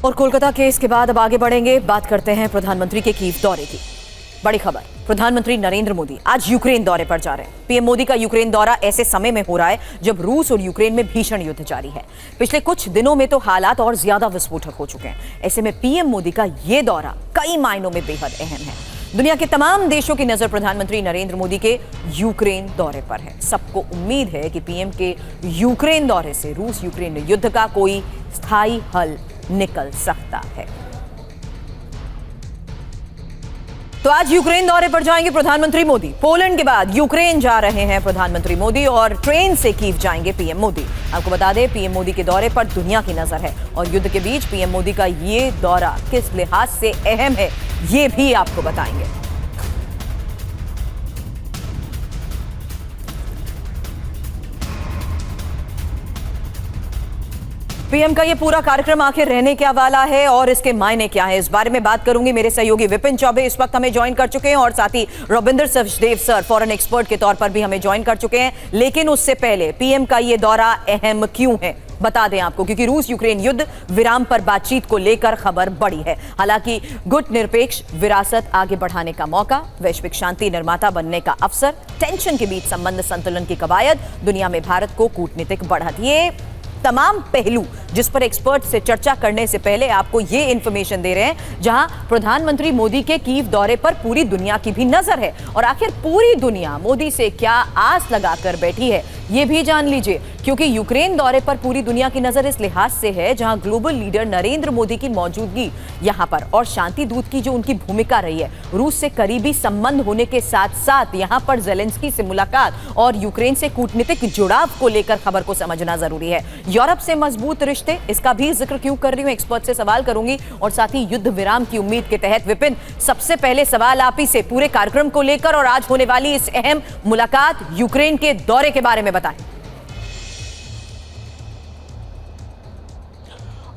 और कोलकाता केस के बाद अब आगे बढ़ेंगे, बात करते हैं प्रधानमंत्री के कीव दौरे की। बड़ी खबर, प्रधानमंत्री नरेंद्र मोदी आज यूक्रेन दौरे पर जा रहे हैं। पीएम मोदी का यूक्रेन दौरा ऐसे समय में हो रहा है जब रूस और यूक्रेन में भीषण युद्ध जारी है। पिछले कुछ दिनों में तो हालात और ज्यादा विस्फोटक हो चुके हैं। ऐसे में पीएम मोदी का यह दौरा कई मायनों में बेहद अहम है। दुनिया के तमाम देशों की नजर प्रधानमंत्री नरेंद्र मोदी के यूक्रेन दौरे पर है। सबको उम्मीद है कि पीएम के यूक्रेन दौरे से रूस यूक्रेन युद्ध का कोई स्थायी हल निकल सकता है। तो आज यूक्रेन दौरे पर जाएंगे प्रधानमंत्री मोदी। पोलैंड के बाद यूक्रेन जा रहे हैं प्रधानमंत्री मोदी और ट्रेन से कीव जाएंगे पीएम मोदी। आपको बता दें, पीएम मोदी के दौरे पर दुनिया की नजर है और युद्ध के बीच पीएम मोदी का ये दौरा किस लिहाज से अहम है, ये भी आपको बताएंगे। पीएम का ये पूरा कार्यक्रम आखिर रहने क्या वाला है और इसके मायने क्या है, इस बारे में बात करूंगी। मेरे सहयोगी विपिन चौबे इस वक्त हमें ज्वाइन कर चुके हैं और साथ ही Ravinder Sachdev sir foreign expert के तौर पर भी हमें ज्वाइन कर चुके हैं। लेकिन उससे पहले पीएम का ये दौरा अहम क्यों है बता दें आपको, क्योंकि रूस यूक्रेन युद्ध विराम पर बातचीत को लेकर खबर बड़ी है। हालांकि गुट निरपेक्ष विरासत आगे बढ़ाने का मौका, वैश्विक शांति निर्माता बनने का अवसर, टेंशन के बीच संबंध संतुलन की कवायद, दुनिया में भारत को कूटनीतिक बढ़त, ये तमाम पहलू जिस पर एक्सपर्ट से चर्चा करने से पहले आपको ये इंफॉर्मेशन दे रहे हैं जहां प्रधानमंत्री मोदी के कीव दौरे पर पूरी दुनिया की भी नजर है। और आखिर पूरी दुनिया मोदी से क्या आस लगाकर बैठी है ये भी जान लीजिए, क्योंकि यूक्रेन दौरे पर पूरी दुनिया की नजर इस लिहाज से है जहां ग्लोबल लीडर नरेंद्र मोदी की मौजूदगी यहां पर और शांति दूत की जो उनकी भूमिका रही है, रूस से करीबी संबंध होने के साथ साथ यहां पर जेलेंस्की से मुलाकात और यूक्रेन से कूटनीतिक जुड़ाव को लेकर खबर को समझना जरूरी है। यूरोप से मजबूत रिश्ते, इसका भी जिक्र क्यों कर रही हूं, एक्सपर्ट से सवाल करूंगी और साथ ही युद्ध विराम की उम्मीद के तहत विपिन, सबसे पहले सवाल आप ही से पूरे कार्यक्रम को लेकर और आज होने वाली इस अहम मुलाकात यूक्रेन के दौरे के बारे में बताएं।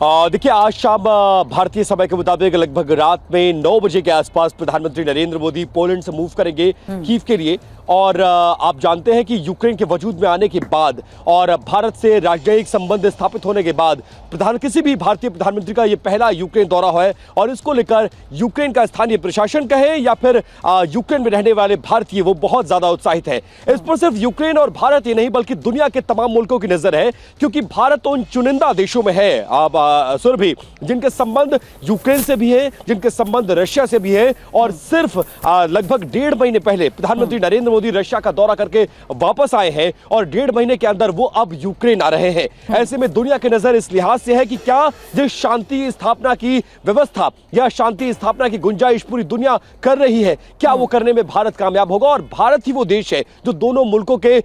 देखिए, आज शाम भारतीय समय के मुताबिक लगभग रात में 9 बजे के आसपास प्रधानमंत्री नरेंद्र मोदी पोलैंड से मूव करेंगे कीव के लिए। और आप जानते हैं कि यूक्रेन के वजूद में आने के बाद और भारत से राजनयिक संबंध स्थापित होने के बाद किसी भी भारतीय प्रधानमंत्री का यह पहला यूक्रेन दौरा है और इसको लेकर यूक्रेन का स्थानीय प्रशासन कहे या फिर यूक्रेन में रहने वाले भारतीय, वो बहुत ज्यादा उत्साहित है। इस पर सिर्फ यूक्रेन और भारत ही नहीं बल्कि दुनिया के तमाम मुल्कों की नजर है, क्योंकि भारत उन चुनिंदा देशों में है सुरभि जिनके संबंध यूक्रेन से भी है, जिनके संबंध रशिया से भी है। और सिर्फ लगभग 1.5 महीने पहले प्रधानमंत्री नरेंद्र मोदी रशिया का दौरा करके वापस आए हैं और 1.5 महीने के अंदर वो अब यूक्रेन आ रहे हैं। ऐसे में दुनिया की नजर इस लिहाज से है कि क्या जिस शांति स्थापना की व्यवस्था या शांति स्थापना की गुंजाइश पूरी दुनिया कर रही है, क्या वो करने में भारत कामयाब होगा। और भारत ही वो देश है जो दोनों मुल्कों के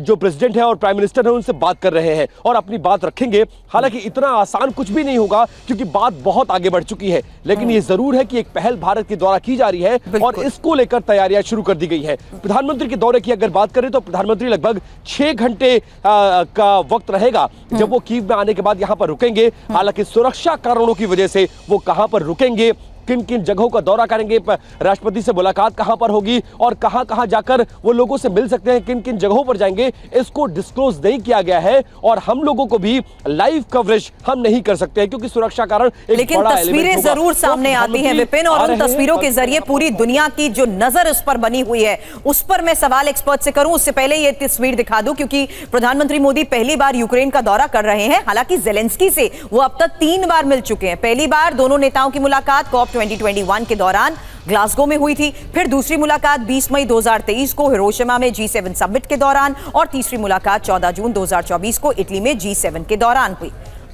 जो प्रेसिडेंट है और प्राइम मिनिस्टर है उनसे बात कर रहे हैं और अपनी बात रखेंगे। हालांकि इतना आसान कुछ भी नहीं होगा क्योंकि बात बहुत आगे बढ़ चुकी है, लेकिन ये जरूर है कि एक पहल भारत के द्वारा की जा रही है और इसको लेकर तैयारियां शुरू कर दी गई है। प्रधानमंत्री के दौरे की अगर बात करें तो प्रधानमंत्री लगभग 6 घंटे का वक्त रहेगा जब वो कीव में आने के बाद यहां पर रुकेंगे। हालांकि सुरक्षा कारणों की वजह से वो कहां पर रुकेंगे, किन किन जगहों का दौरा करेंगे, राष्ट्रपति से मुलाकात कहां पर होगी और कहां कहां जाकर वो लोगों से मिल सकते हैं, किन किन जगहों पर जाएंगे, इसको डिस्क्लोज नहीं किया गया है। और हम लोगों को भी लाइव कवरेज हम नहीं कर सकते हैं क्योंकि सुरक्षा कारण लेकिन तस्वीरें जरूर सामने आती हैं विपिन, और उन तस्वीरों के जरिए पूरी दुनिया की जो नजर उस पर बनी हुई है उस पर मैं सवाल एक्सपर्ट से करूं। उससे पहले ये तस्वीर दिखा दूं, क्योंकि प्रधानमंत्री मोदी पहली बार यूक्रेन का दौरा कर रहे हैं। हालांकि जेलेंस्की से वो अब तक 3 बार मिल चुके हैं। पहली बार दोनों नेताओं की मुलाकात COP 2021 के दौरान ग्लासगो में हुई थी, फिर दूसरी मुलाकात 20 मई 2023 को हिरोशिमा में G7 समिट के दौरान और तीसरी मुलाकात 14 जून 2024 को इटली में G7 के दौरान हुई।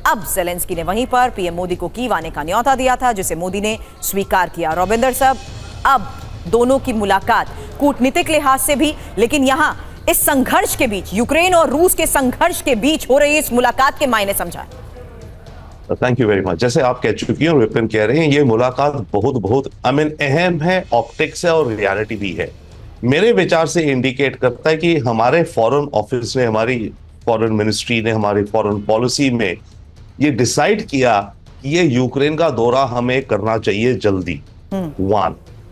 अब जेलेंस्की ने वहीं पर पीएम मोदी को कीव आने का न्योता दिया था जिसे मोदी ने स्वीकार किया। रविंदर साहब, अब दोनों की मुलाकात कूटनीतिक लिहाज से भी, लेकिन यहां इस संघर्ष के बीच, यूक्रेन और रूस के संघर्ष के बीच हो रही इस मुलाकात के मायने समझाएं। Thank you very much. जैसे आप कह चुकी हैं और विपिन कह रहे हैं, ये मुलाकात बहुत अहम है, ऑप्टिक्स है और रियलिटी भी है। मेरे विचार से इंडिकेट करता है कि हमारे फॉरेन ऑफिस ने, हमारी फॉरेन मिनिस्ट्री ने, हमारी फॉरेन पॉलिसी में ये डिसाइड किया कि ये यूक्रेन का दौरा हमें करना चाहिए जल्दी। 1